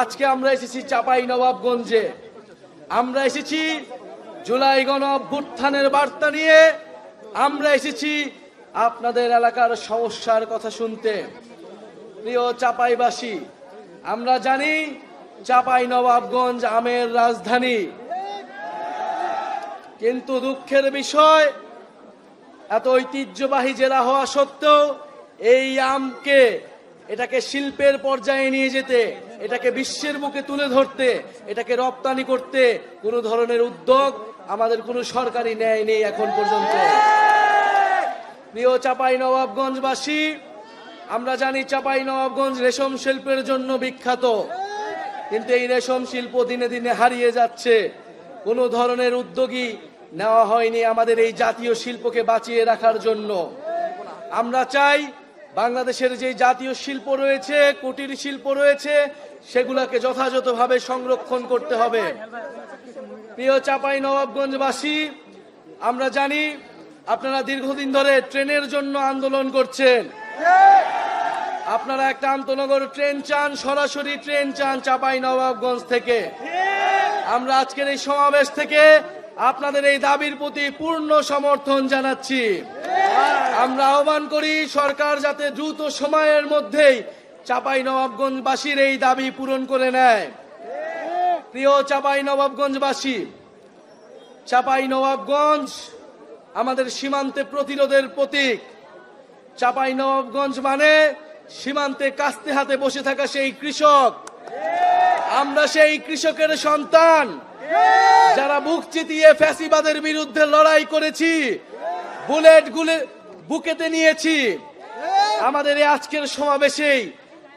আজকে আমরা এসেছি চাঁপাইনবাবগঞ্জে। আমরা এসেছি জুলাই গণ অভ্যুত্থানের বার্তা নিয়ে। আমরা এসেছি আপনাদের এলাকার সমস্যার কথা শুনতে। প্রিয় চাঁপাইবাসী, আমরা জানি চাঁপাইনবাবগঞ্জ আমের রাজধানী, কিন্তু দুঃখের বিষয় এত ঐতিহ্যবাহী জেলা হওয়া সত্ত্বেও এই আমকে এটাকে শিল্পের পর্যায়ে নিয়ে যেতে, এটাকে বিশ্বের বুকে তুলে ধরতে, এটাকে রপ্তানি করতে কোনো ধরনের উদ্যোগ আমাদের কোনো সরকারি ন্যায় নেই এখন পর্যন্ত। প্রিয় চাঁপাইনবাবগঞ্জবাসী, আমরা জানি চাঁপাইনবাবগঞ্জ রেশম শিল্পের জন্য বিখ্যাত, কিন্তু এই রেশম শিল্প দিনে দিনে হারিয়ে যাচ্ছে। কোনো ধরনের উদ্যোগই নেওয়া হয়নি আমাদের এই জাতীয় শিল্পকে বাঁচিয়ে রাখার জন্য। আমরা চাই বাংলাদেশের যে জাতীয় শিল্প রয়েছে, কুটির শিল্প রয়েছে, সেগুলোকে যথাযথভাবে সংরক্ষণ করতে হবে। প্রিয় চাঁপাইনবাবগঞ্জবাসী, আমরা জানি আপনারা দীর্ঘদিন ধরে ট্রেনের জন্য আন্দোলন করছেন। আপনারা একটা আন্তনগর ট্রেন চান, সরাসরি ট্রেন চান চাঁপাইনবাবগঞ্জ থেকে। আমরা আজকের এই সমাবেশ থেকে আপনাদের এই দাবির প্রতি পূর্ণ সমর্থন জানাচ্ছি। আমরা আহ্বান করি সরকার যাতে দ্রুত সময়ের মধ্যেই চাঁপাইনবাবগঞ্জবাসীর এই দাবি পূরণ করে নেয়। প্রিয় চাঁপাইনবাবগঞ্জবাসী, চাঁপাইনবাবগঞ্জ আমাদের সীমান্তে প্রতিরোধের প্রতীক। চাঁপাইনবাবগঞ্জ মানে সীমান্তে কাস্তে হাতে বসে থাকা সেই কৃষক। আমরা সেই কৃষকের সন্তান, যারা বুক চিতিয়ে ফ্যাসিবাদের বিরুদ্ধে লড়াই করেছি, বুলেট গুলি বুকেতে নিয়েছি। আমাদের এই আজকের সমাবেশেই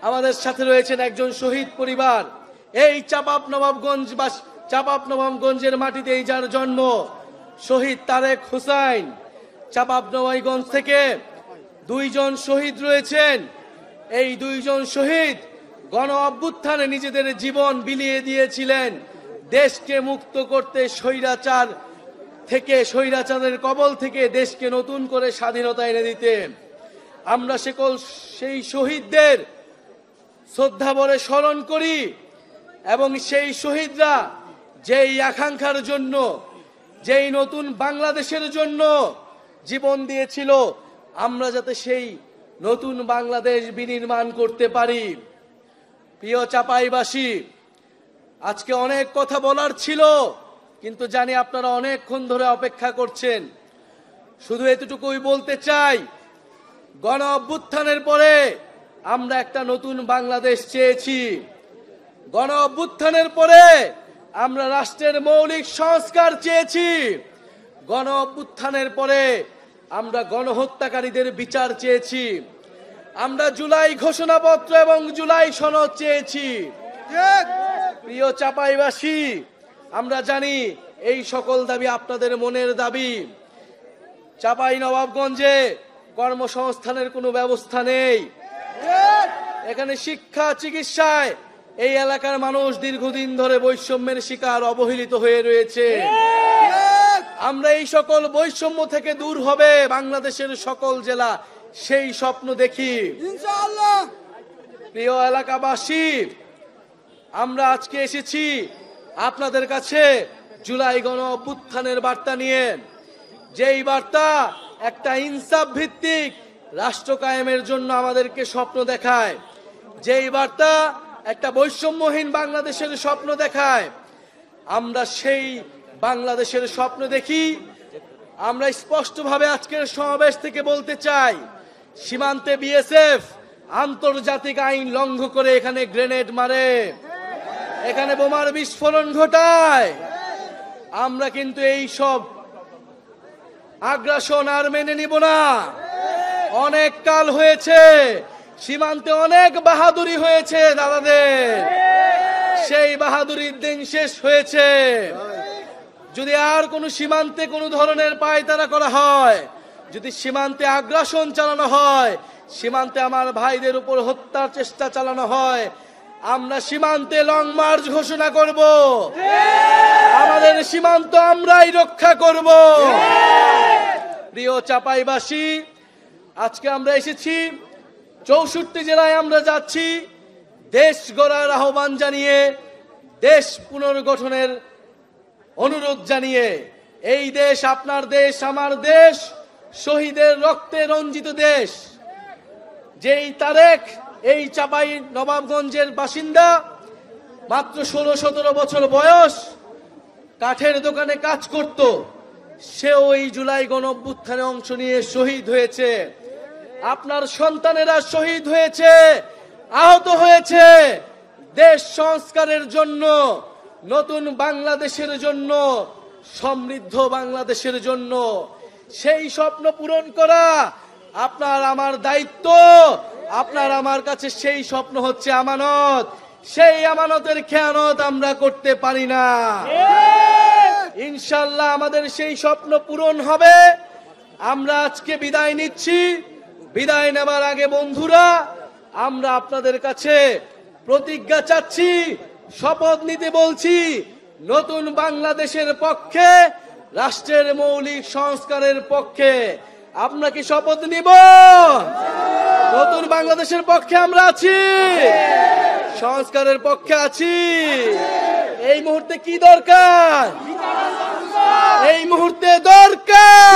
আমাদের সাথে রয়েছেন একজন শহীদ পরিবার। এই চাঁপাইনবাবগঞ্জের মাটিতেই যার জন্ম, শহীদ তারেক হুসাইন। চাঁপাইনবাবগঞ্জ থেকে দুইজন শহীদ রয়েছেন। এই দুইজন শহীদ গণ অভ্যুত্থানে নিজেদের জীবন বিলিয়ে দিয়েছিলেন দেশকে মুক্ত করতে, স্বৈরাচারের কবল থেকে দেশকে নতুন করে স্বাধীনতা এনে দিতে। আমরা সেই শহীদদের শ্রদ্ধাভরে স্মরণ করি এবং সেই শহীদরা যেই আকাঙ্ক্ষার জন্য, যেই নতুন বাংলাদেশের জন্য জীবন দিয়েছিল, আমরা যাতে সেই নতুন বাংলাদেশ বিনির্মাণ করতে পারি। প্রিয় চাঁপাইবাসী, আজকে অনেক কথা বলার ছিল, কিন্তু জানি আপনারা অনেকক্ষণ ধরে অপেক্ষা করছেন। শুধু এতটুকুই বলতে চাই, গণ অভ্যুত্থানের পরে আমরা একটা নতুন বাংলাদেশ চেয়েছি। গণ অভ্যুত্থানের পরে আমরা রাষ্ট্রের মৌলিক সংস্কার চেয়েছি। গণ অভ্যুত্থানের পরে আমরা গণহত্যাকারীদের বিচার চেয়েছি। আমরা জুলাই ঘোষণাপত্র এবং জুলাই সনদ চেয়েছি। প্রিয় চাঁপাইবাসী, আমরা জানি এই সকল দাবি আপনাদের মনের দাবি। চাঁপাইনবাবগঞ্জে কর্মসংস্থানের কোনো ব্যবস্থা নেই। এখানে শিক্ষা, চিকিৎসায় এই এলাকার মানুষ দীর্ঘদিন ধরে বৈষম্যের শিকার, অবহেলিত হয়ে রয়েছে। আমরা এই সকল বৈষম্য থেকে দূর হবে বাংলাদেশের সকল জেলা, সেই স্বপ্ন দেখি ইনশাআল্লাহ। প্রিয় এলাকাবাসী, আমরা আজকে এসেছি আপনাদের কাছে জুলাই গণ অভ্যুত্থানের বার্তা নিয়ে। যেই বার্তা একটা ইনসাফ ভিত্তিক রাষ্ট্র কায়েমের জন্য আমাদেরকে স্বপ্ন দেখায়, যেই বার্তা একটা বৈষম্যহীন বাংলাদেশের স্বপ্ন দেখায়। আমরা সেই বাংলাদেশের স্বপ্ন দেখি। আমরা স্পষ্টভাবে আজকের সমাবেশ থেকে বলতে চাই, সীমান্তে বিএসএফ আন্তর্জাতিক আইন লঙ্ঘন করে এখানে গ্রেনেড মারে, এখানে বোমার বিস্ফোরণ ঘটায়। আমরা কিন্তু এই সব আগ্রাসন আর মেনে নিব না। অনেক কাল হয়েছে, সীমান্তে অনেক বাহাদুরি হয়েছে দাদাদের, সেই বাহাদুরির দিন শেষ হয়েছে। যদি আর কোনো সীমান্তে কোনো ধরনের পায়তারা করা হয়, যদি সীমান্তে আগ্রাসন চালানো হয়, সীমান্তে আমার ভাইদের উপর হত্যার চেষ্টা চালানো হয়, আমরা সীমান্তে লং মার্চ ঘোষণা করব। আমাদের সীমান্ত আমরাই রক্ষা করব। প্রিয় চাঁপাইবাসী, আজকে আমরা এসেছি 64 জেলায় আমরা যাচ্ছি। দেশ গড়ার আহ্বান জানিয়ে, দেশ পুনর্গঠনের অনুরোধ জানিয়ে, এই দেশ আপনার দেশ, আমার দেশ, শহীদের রক্তে রঞ্জিত দেশ। যেই তারেক এই চাপাই নবাবগঞ্জের বাসিন্দা, মাত্র 16-17 বছর বয়স, কাঠের দোকানে কাজ করত, সেও এই জুলাই গণঅভ্যুত্থানে অংশ নিয়ে শহীদ হয়েছে। আপনার সন্তানেরা শহীদ হয়েছে, আহত হয়েছে দেশ সংস্কারের জন্য, নতুন বাংলাদেশের জন্য, সমৃদ্ধ বাংলাদেশের জন্য। সেই স্বপ্ন পূরণ করা আপনার আমার দায়িত্ব। আপনার আমার কাছে সেই স্বপ্ন হচ্ছে আমানত। সেই আমানতের খেয়ানত আমরা করতে পারি না। ইনশাআল্লাহ আমাদের সেই স্বপ্ন পূরণ হবে। আমরা আজকে বিদায় নিচ্ছি। বিদায় নেবার আগে বন্ধুরা, আমরা আপনাদের কাছে প্রতিজ্ঞা চাচ্ছি, শপথ নিতে বলছি, নতুন বাংলাদেশের পক্ষে, রাষ্ট্রের মৌলিক সংস্কারের পক্ষে। আমরা কি শপথ নিব? নতুন বাংলাদেশের পক্ষে আমরা আছি, সংস্কারের পক্ষে আছি। এই মুহূর্তে কি দরকার? এই মুহূর্তে দরকার